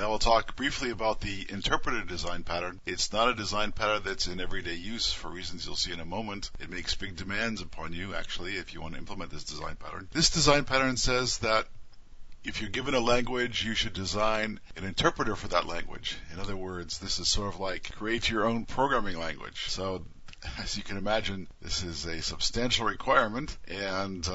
Now we'll talk briefly about the interpreter design pattern. It's not a design pattern that's in everyday use for reasons you'll see in a moment. It makes big demands upon you, actually, if you want to implement this design pattern. This design pattern says that if you're given a language, you should design an interpreter for that language. In other words, this is sort of like create your own programming language. So, as you can imagine, this is a substantial requirement, and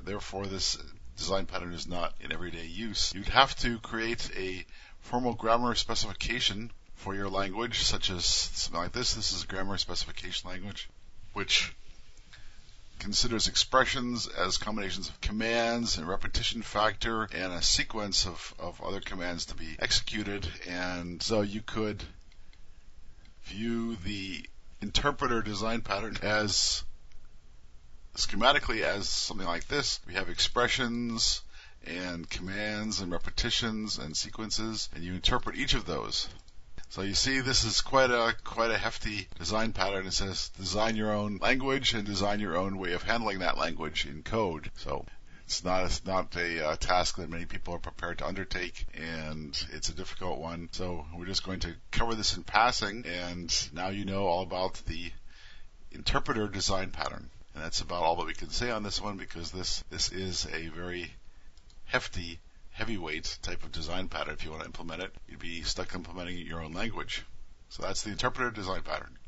therefore this design pattern is not in everyday use. You'd have to create a formal grammar specification for your language, such as something like this. This is a grammar specification language, which considers expressions as combinations of commands and repetition factor and a sequence of other commands to be executed. And so you could view the interpreter design pattern as schematically as something like this. We have expressions and commands and repetitions and sequences, and you interpret each of those. So you see, this is quite a hefty design pattern. It says design your own language and design your own way of handling that language in code. So it's not a task that many people are prepared to undertake, and it's a difficult one. So we're just going to cover this in passing, and now you know all about the interpreter design pattern. And that's about all that we can say on this one, because this is a very hefty, heavyweight type of design pattern. If you want to implement it, you'd be stuck implementing your own language. So that's the interpreter design pattern.